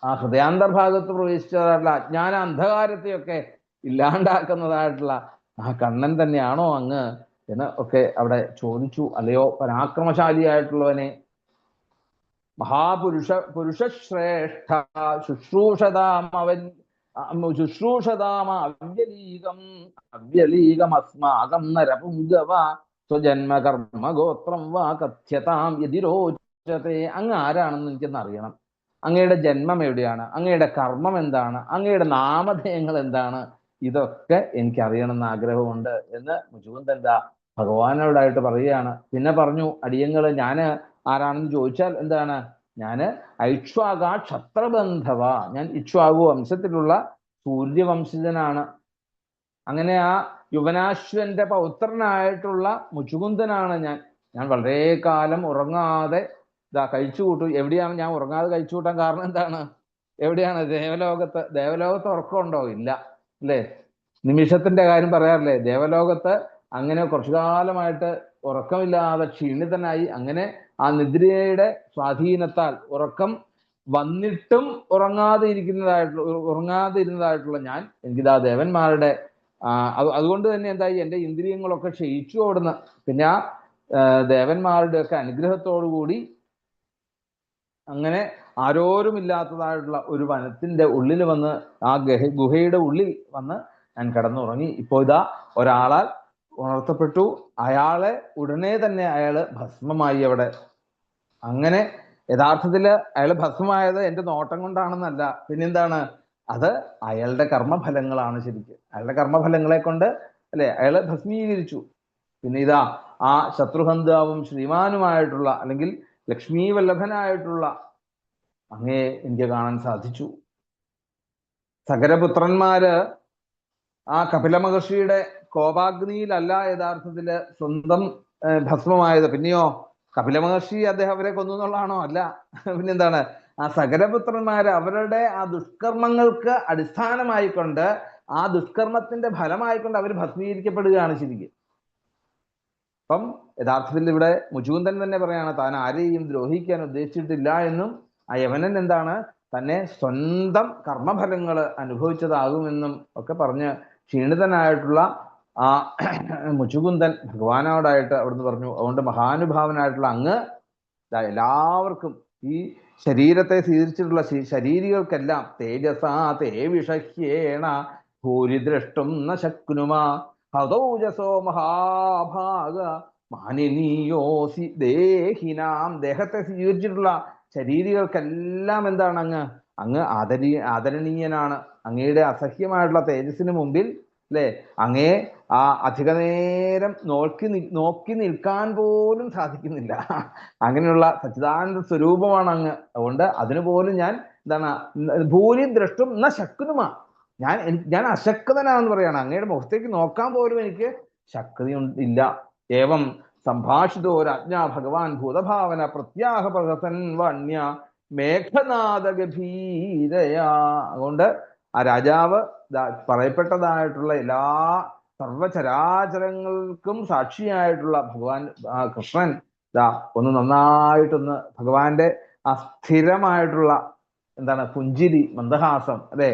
ആ ഹൃദയാന്തർഭാഗത്ത് പ്രവേശിച്ചതായിട്ടുള്ള അജ്ഞാന അന്ധകാരത്തെയൊക്കെ ഇല്ലാണ്ടാക്കുന്നതായിട്ടുള്ള ആ കണ്ണൻ തന്നെയാണോ അങ്ങ് എന്ന് ഒക്കെ അവിടെ ചോദിച്ചു. അല്ലയോ പരാക്രമശാലിയായിട്ടുള്ളവനെ, പുരുഷശ്രേഷ്ഠ, ശുശ്രൂഷതാമ അവ്യലീകം അസ്മാകം നരപുംഗവ സ്വജന്മ കർമ്മ ഗോത്രം വാ കഥ്യതാം യതിരോചത്തെ. അങ്ങ് ആരാണെന്ന് എനിക്കെന്ന് അറിയണം. അങ്ങയുടെ ജന്മം എവിടെയാണ്? അങ്ങയുടെ കർമ്മം എന്താണ്? അങ്ങയുടെ നാമധേയങ്ങൾ എന്താണ്? ഇതൊക്കെ എനിക്കറിയണമെന്ന് ആഗ്രഹമുണ്ട് എന്ന് മുചുകുന്ദൻ ഭഗവാനോടായിട്ട് പറയുകയാണ്. പിന്നെ പറഞ്ഞു, അടിയങ്ങള് ഞാന് ആരാണെന്ന് ചോദിച്ചാൽ എന്താണ്? ഞാന് ഐക്ഷ്വാക ക്ഷത്രബന്ധവ, ഞാൻ ഇക്ഷ്വാകു വംശത്തിലുള്ള സൂര്യവംശജനാണ്. അങ്ങനെ ആ യുവനാശ്വന്റെ പൗത്രനായിട്ടുള്ള മുചുകുന്ദനാണ് ഞാൻ വളരെ കാലം ഉറങ്ങാതെ കഴിച്ചു കൂട്ടു. എവിടെയാണ് ഞാൻ ഉറങ്ങാതെ കഴിച്ചു കൂട്ടാൻ കാരണം എന്താണ്? എവിടെയാണ്? ദേവലോകത്ത് ഉറക്കമുണ്ടോ? ഇല്ല അല്ലേ? നിമിഷത്തിന്റെ കാര്യം പറയാറില്ലേ? ദേവലോകത്ത് അങ്ങനെ കുറച്ചു കാലമായിട്ട് ഉറക്കമില്ലാതെ ക്ഷീണിതനായി, അങ്ങനെ ആ നിദ്രയുടെ സ്വാധീനത്താൽ ഉറക്കം വന്നിട്ടും ഉറങ്ങാതെ ഇരുന്നതായിട്ടുള്ള ഞാൻ, എനിക്കിതാ ദേവന്മാരുടെ അതുകൊണ്ട് തന്നെ എന്തായി, എൻ്റെ ഇന്ദ്രിയങ്ങളൊക്കെ ക്ഷയിച്ചു ഓടുന്ന. പിന്നെ ആ ദേവന്മാരുടെ ഒക്കെ അനുഗ്രഹത്തോടുകൂടി അങ്ങനെ ആരോരുമില്ലാത്തതായിട്ടുള്ള ഒരു വനത്തിന്റെ ഉള്ളിൽ വന്ന് ആ ഗുഹയുടെ ഉള്ളിൽ വന്ന് ഞാൻ കിടന്നുറങ്ങി. ഇപ്പോൾ ഇതാ ഒരാളാൽ ഉണർത്തപ്പെട്ടു. അയാളെ ഉടനെ തന്നെ അയാള് ഭസ്മമായി അവിടെ. അങ്ങനെ യഥാർത്ഥത്തില് അയാൾ ഭസ്മമായത് എൻ്റെ നോട്ടം കൊണ്ടാണെന്നല്ല, പിന്നെന്താണ്? അത് അയാളുടെ കർമ്മഫലങ്ങളാണ്. ശരിക്കും അയാളുടെ കർമ്മഫലങ്ങളെ കൊണ്ട് അല്ലെ അയാള് ഭസ്മീകരിച്ചു. പിന്നെ ഇതാ ആ ശത്രുഹന്താവും ശ്രീമാനുമായിട്ടുള്ള അല്ലെങ്കിൽ ലക്ഷ്മീ വല്ലഭനായിട്ടുള്ള അങ്ങയെ എനിക്ക് കാണാൻ സാധിച്ചു. സകരപുത്രന്മാര് ആ കപില മഹർഷിയുടെ കോപാഗ്നിയിലല്ല യഥാർത്ഥത്തില് സ്വന്തം ഭസ്മമായത്. പിന്നെയോ കപില മഹർഷി അവരെ കൊന്നു എന്നുള്ളതാണോ? അല്ല. പിന്നെന്താണ്? ആ സകരപുത്രന്മാര് അവരുടെ ആ ദുഷ്കർമ്മങ്ങൾക്ക് അടിസ്ഥാനമായിക്കൊണ്ട്, ആ ദുഷ്കർമ്മത്തിന്റെ ഫലമായിക്കൊണ്ട് അവർ ഭസ്മീകരിക്കപ്പെടുകയാണ് ശരിക്കും. അപ്പം യഥാർത്ഥത്തിൽ ഇവിടെ മുചുകുന്ദൻ തന്നെ പറയാണ് താൻ ആരെയും ദ്രോഹിക്കാൻ ഉദ്ദേശിച്ചിട്ടില്ല എന്നും ആ യവനൻ എന്താണ് തന്നെ സ്വന്തം കർമ്മഫലങ്ങൾ അനുഭവിച്ചതാകുമെന്നും ഒക്കെ പറഞ്ഞ് ക്ഷീണിതനായിട്ടുള്ള ആ മുചുകുന്ദൻ ഭഗവാനോടായിട്ട് അവിടുന്ന് പറഞ്ഞു. അതുകൊണ്ട് മഹാനുഭാവനായിട്ടുള്ള അങ്ങ് എല്ലാവർക്കും ഈ ശരീരത്തെ സ്വീകരിച്ചിട്ടുള്ള ശരീരികൾക്കെല്ലാം തേജസാ തേ വിഷഹ്യേണ ഭൂരിദ്രഷ്ടും ന ശക്നുമാ ഹതൗജസോ മഹാഭാഗ മാനിനീയോസി ദേഹിനാം. ദേഹത്തെ സ്വീകരിച്ചിട്ടുള്ള ശരീരികൾക്കെല്ലാം എന്താണ് അങ്ങ് ആദരണീയനാണ്. അങ്ങയുടെ അസഹ്യമായിട്ടുള്ള തേജസ്സിന് മുമ്പിൽ അല്ലെ അങ്ങേ ആ അധിക നേരം നോക്കി നിൽക്കാൻ പോലും സാധിക്കുന്നില്ല. അങ്ങനെയുള്ള സച്ചിദാനന്ദ സ്വരൂപമാണ് അങ്ങ്. അതുകൊണ്ട് അതിനു പോലും ഞാൻ എന്താണ് ഭൂരി ദ്രഷ്ടും ന ശക്നുമാ, ഞാൻ അശക്തനാണെന്ന് പറയാണ്. അങ്ങയുടെ മുഖത്തേക്ക് നോക്കാൻ പോലും എനിക്ക് ശക്തി ഇല്ല. ഏവം സംഭാഷിതോ രാജ്ഞാ ഭഗവാൻ ഭൂതഭാവന പ്രത്യാഹ പ്രഹസൻ വണ്യ മേഘനാദ ഗഭീരയാ. അതുകൊണ്ട് ആ രാജാവ് പറയപ്പെട്ടതായിട്ടുള്ള എല്ലാ സർവചരാചരങ്ങൾക്കും സാക്ഷിയായിട്ടുള്ള ഭഗവാൻ കൃഷ്ണൻ ഒന്ന് നന്നായിട്ടൊന്ന് ഭഗവാന്റെ ആ സ്ഥിരമായിട്ടുള്ള എന്താണ് പുഞ്ചിരി മന്ദഹാസം അല്ലെ,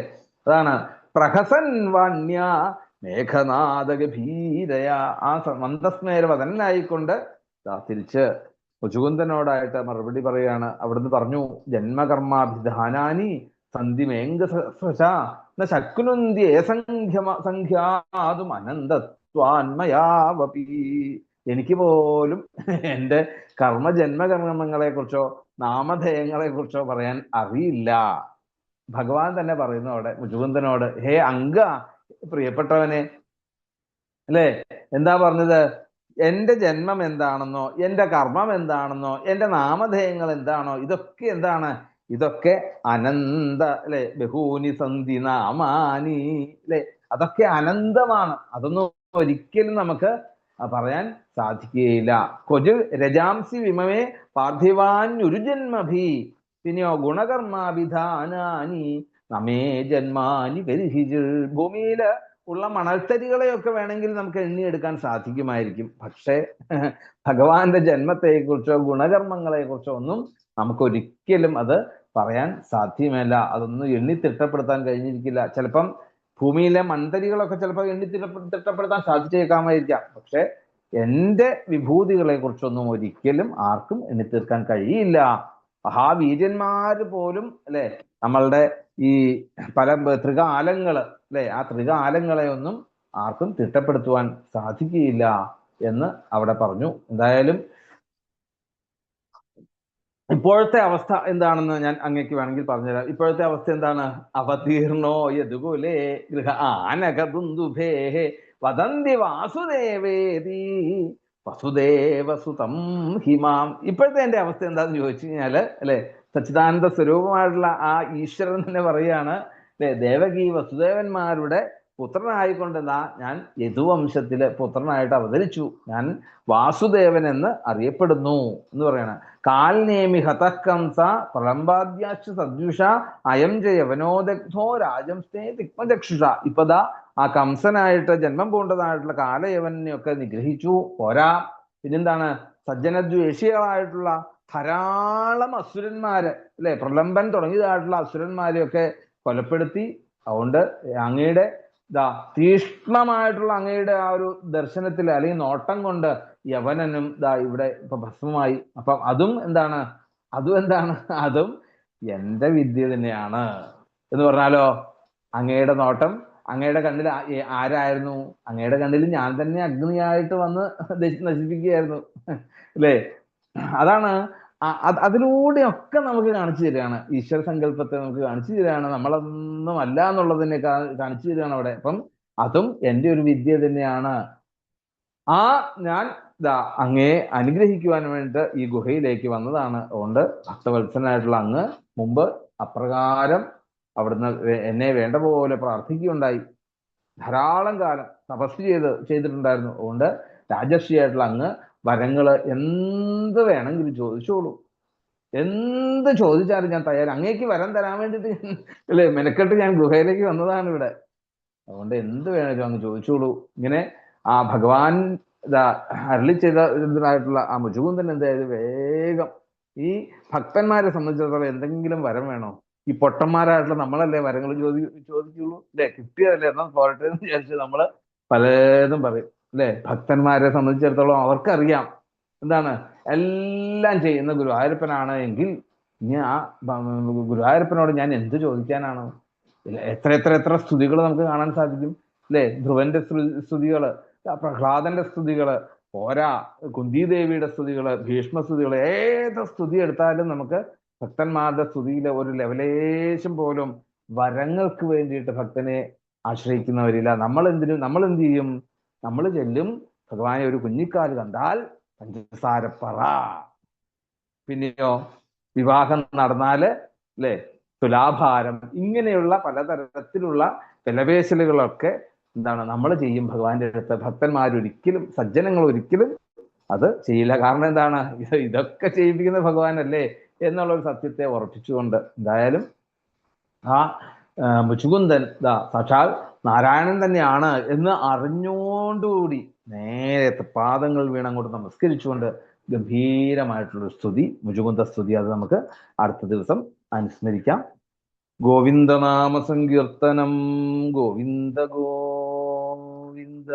അതാണ് പ്രഹസൻ വാണ്യ മേഘനാദ ഗഭീരയ. ആ മന്ദസ്മേരവതനായിക്കൊണ്ട് തിരിച്ച് മുചുകുന്ദനോടായിട്ട് മറുപടി പറയാണ്. അവിടുന്ന് പറഞ്ഞു, ജന്മകർമാഭിധാനാനി സന്ധിമേംഗ ശക്നുന്ത്യേ സംഖ്യാതും അനന്തത്വാന്മയാവപി. എനിക്ക് പോലും എൻ്റെ ജന്മകർമ്മങ്ങളെ കുറിച്ചോ നാമധേയങ്ങളെ കുറിച്ചോ പറയാൻ അറിയില്ല. ഭഗവാൻ തന്നെ പറയുന്നു അവിടെ മുചുകുന്ദനോട്, ഹേ അംഗ, പ്രിയപ്പെട്ടവനെ അല്ലെ, എന്താ പറഞ്ഞത്? എൻ്റെ ജന്മം എന്താണെന്നോ എൻ്റെ കർമ്മം എന്താണെന്നോ എൻ്റെ നാമധേയങ്ങൾ എന്താണോ ഇതൊക്കെ എന്താണ്? ഇതൊക്കെ അനന്ത അല്ലെ, ബഹൂനി സന്ധി നാമാനി അല്ലെ, അതൊക്കെ അനന്തമാണ്. അതൊന്നും ഒരിക്കലും നമുക്ക് പറയാൻ സാധിക്കുകയില്ല. കൊജു രജാംസി വിമമേ പാർത്ഥിവാന്യുരുജന്മഭി പിന്നെയോ ഗുണകർമാഭിധാനാനി നമേ ജന്മാനി പരിഹിജ്. ഭൂമിയില് ഉള്ള മണൽത്തരികളെയൊക്കെ വേണമെങ്കിൽ നമുക്ക് എണ്ണിയെടുക്കാൻ സാധിക്കുമായിരിക്കും. പക്ഷേ ഭഗവാന്റെ ജന്മത്തെക്കുറിച്ചോ ഗുണകർമ്മങ്ങളെ കുറിച്ചോ ഒന്നും നമുക്ക് ഒരിക്കലും അത് പറയാൻ സാധ്യമല്ല. അതൊന്നും എണ്ണി തിട്ടപ്പെടുത്താൻ കഴിഞ്ഞിരിക്കില്ല. ചിലപ്പം ഭൂമിയിലെ മൺതരികളൊക്കെ ചിലപ്പോൾ തിട്ടപ്പെടുത്താൻ സാധിച്ചേക്കാമായിരിക്കാം. പക്ഷെ എൻ്റെ വിഭൂതികളെ കുറിച്ചൊന്നും ഒരിക്കലും ആർക്കും എണ്ണിത്തീർക്കാൻ കഴിയില്ല. മഹാവീര്യന്മാര് പോലും അല്ലെ, നമ്മളുടെ ഈ പല ത്രികാലങ്ങള് അല്ലെ, ആ ത്രികാലങ്ങളെ ഒന്നും ആർക്കും തിട്ടപ്പെടുത്തുവാൻ സാധിക്കുകയില്ല എന്ന് അവിടെ പറഞ്ഞു. എന്തായാലും ഇപ്പോഴത്തെ അവസ്ഥ എന്താണെന്ന് ഞാൻ അങ്ങേക്ക് വേണമെങ്കിൽ പറഞ്ഞുതരാം. ഇപ്പോഴത്തെ അവസ്ഥ എന്താണ്? അവതീർണോ യദുകുലേ ഗൃഹ ആനകദുന്ദുഭേ വദന്തി വാസുദേവേതി വസുദേവസുതം ഹിമാം. ഇപ്പോഴത്തെ എൻ്റെ അവസ്ഥ എന്താന്ന് ചോദിച്ചു കഴിഞ്ഞാല് അല്ലെ, സച്ചിദാനന്ദ സ്വരൂപമായിട്ടുള്ള ആ ഈശ്വരൻ തന്നെ പറയാണ് അല്ലെ, ദേവകി വസുദേവന്മാരുടെ പുത്രനായിക്കൊണ്ടെന്നാ ഞാൻ യദുവംശത്തിലെ പുത്രനായിട്ട് അവതരിച്ചു. ഞാൻ വാസുദേവൻ എന്ന് അറിയപ്പെടുന്നു എന്ന് പറയണ. കാൽനേമി ഹതക്കംസ പ്രളംബാദ്യാക്ഷ സദ്വിഷ അയം ജയവനോദഗ്ധോ രാജംസ്തേ തിക്മചക്ഷുഷ. ഇപ്പതാ ആ കംസനായിട്ട് ജന്മം പൂണ്ടതായിട്ടുള്ള കാലയവനെയൊക്കെ നിഗ്രഹിച്ചു. പോരാ, പിന്നെന്താണ്? സജ്ജനദ്വേഷികളായിട്ടുള്ള ധാരാളം അസുരന്മാര് അല്ലെ, പ്രലംബൻ തുടങ്ങിയതായിട്ടുള്ള അസുരന്മാരെയൊക്കെ കൊലപ്പെടുത്തി. അതുകൊണ്ട് അങ്ങയുടെ തീക്ഷ്ണമായിട്ടുള്ള അങ്ങയുടെ ആ ഒരു ദർശനത്തിൽ അല്ലെങ്കിൽ നോട്ടം കൊണ്ട് യവനനും ഇവിടെ ഇപ്പൊ ഭസ്മമായി. അപ്പം അതും എന്താണ്? അതും എൻ്റെ വിദ്യ തന്നെയാണ് എന്ന് പറഞ്ഞാലോ. അങ്ങയുടെ നോട്ടം അങ്ങയുടെ കണ്ണിൽ ആരായിരുന്നു? അങ്ങയുടെ കണ്ണിൽ ഞാൻ തന്നെ അഗ്നിയായിട്ട് വന്ന് നശിപ്പിക്കുകയായിരുന്നു അല്ലേ. അതാണ് അതിലൂടെയൊക്കെ നമുക്ക് കാണിച്ചു തരികയാണ്, ഈശ്വര സങ്കല്പത്തെ നമുക്ക് കാണിച്ചു തരികയാണ്, നമ്മളൊന്നും അല്ല എന്നുള്ളതിനെ കാണിച്ചു തരികയാണ് അവിടെ. അപ്പം അതും എൻ്റെ ഒരു വിദ്യ തന്നെയാണ്. ഞാൻ അങ്ങയെ അനുഗ്രഹിക്കുവാൻ വേണ്ടിയിട്ട് ഈ ഗുഹയിലേക്ക് വന്നതാണ്. അതുകൊണ്ട് ഭക്തവത്സനായിട്ടുള്ള അങ്ങ് മുമ്പ് അപ്രകാരം അവിടുന്ന് എന്നെ വേണ്ട പോലെ പ്രാർത്ഥിക്കുകയുണ്ടായി. ധാരാളം കാലം തപസ് ചെയ്തിട്ടുണ്ടായിരുന്നു. അതുകൊണ്ട് രാജർഷിയായിട്ടുള്ള അങ്ങ് വരങ്ങള് എന്ത് വേണമെങ്കിലും ചോദിച്ചോളൂ, എന്ത് ചോദിച്ചാലും ഞാൻ തയ്യാറ്. അങ്ങേക്ക് വരം തരാൻ വേണ്ടിയിട്ട് അല്ലേ മെനക്കെട്ട് ഞാൻ ഗുഹയിലേക്ക് വന്നതാണ് ഇവിടെ. അതുകൊണ്ട് എന്ത് വേണമെങ്കിലും അങ്ങ് ചോദിച്ചോളൂ. ഇങ്ങനെ ആ ഭഗവാൻ ഇതാ അരുളി ചെയ്തതായിട്ടുള്ള ആ മുചുകുന്ദൻ എന്തായത് വേഗം ഈ ഭക്തന്മാരെ സംബന്ധിച്ചിടത്തോളം എന്തെങ്കിലും വരം വേണോ? ഈ പൊട്ടന്മാരായിട്ടുള്ള നമ്മളല്ലേ വരങ്ങൾ ചോദിക്കുള്ളൂ അല്ലെ? കിട്ടിയതല്ലേ എന്നാൽ പോരട്ടെ എന്ന് വിചാരിച്ച് നമ്മള് പലതും പറയും അല്ലെ? ഭക്തന്മാരെ സംബന്ധിച്ചിടത്തോളം അവർക്കറിയാം എന്താണ് എല്ലാം ചെയ്യുന്ന ഗുരുവായൂരപ്പനാണ് എങ്കിൽ ഇനി ആ ഗുരുവായൂരപ്പനോട് ഞാൻ എന്ത് ചോദിക്കാനാണ്? എത്ര എത്ര എത്ര സ്തുതികൾ നമുക്ക് കാണാൻ സാധിക്കും അല്ലെ? ധ്രുവന്റെ സ്തുതികള്, പ്രഹ്ലാദന്റെ സ്തുതികള്, പോരാ കുന്തിദേവിയുടെ സ്തുതികള്, ഭീഷ്മസ്തുതികള്, ഏത് സ്തുതി എടുത്താലും നമുക്ക് ഭക്തന്മാരുടെ സ്തുതിയിലെ ഒരു ലെവലേശം പോലും വരങ്ങൾക്ക് വേണ്ടിയിട്ട് ഭക്തനെ ആശ്രയിക്കുന്നവരില്ല. നമ്മൾ എന്ത് ചെയ്യും? നമ്മൾ ചെല്ലും, ഭഗവാനെ ഒരു കുഞ്ഞിക്കാല് കണ്ടാൽ പഞ്ചസാരപ്പറ. പിന്നെയോ വിവാഹം നടന്നാല് അല്ലെ തുലാഭാരം, ഇങ്ങനെയുള്ള പലതരത്തിലുള്ള വിലപേശലുകളൊക്കെ എന്താണ് നമ്മൾ ചെയ്യും ഭഗവാന്റെ അടുത്ത്. ഭക്തന്മാരൊരിക്കലും, സജ്ജനങ്ങൾ ഒരിക്കലും അത് ചെയ്യില്ല. കാരണം എന്താണ്? ഇതൊക്കെ ചെയ്യിപ്പിക്കുന്ന ഭഗവാനല്ലേ എന്നുള്ള ഒരു സത്യത്തെ ഉറപ്പിച്ചുകൊണ്ട് എന്തായാലും ആ മുചുകുന്ദൻ സാക്ഷാൽ നാരായണൻ തന്നെയാണ് എന്ന് അറിഞ്ഞുകൊണ്ടുകൂടി നേരെ പാദങ്ങൾ വീണങ്ങോട്ട് നമസ്കരിച്ചുകൊണ്ട് ഗംഭീരമായിട്ടുള്ള സ്തുതി, മുചുകുന്ദ സ്തുതി, അത് നമുക്ക് അടുത്ത ദിവസം അനുസ്മരിക്കാം. ഗോവിന്ദനാമ സങ്കീർത്തനം. ഗോവിന്ദ ഗോവിന്ദ.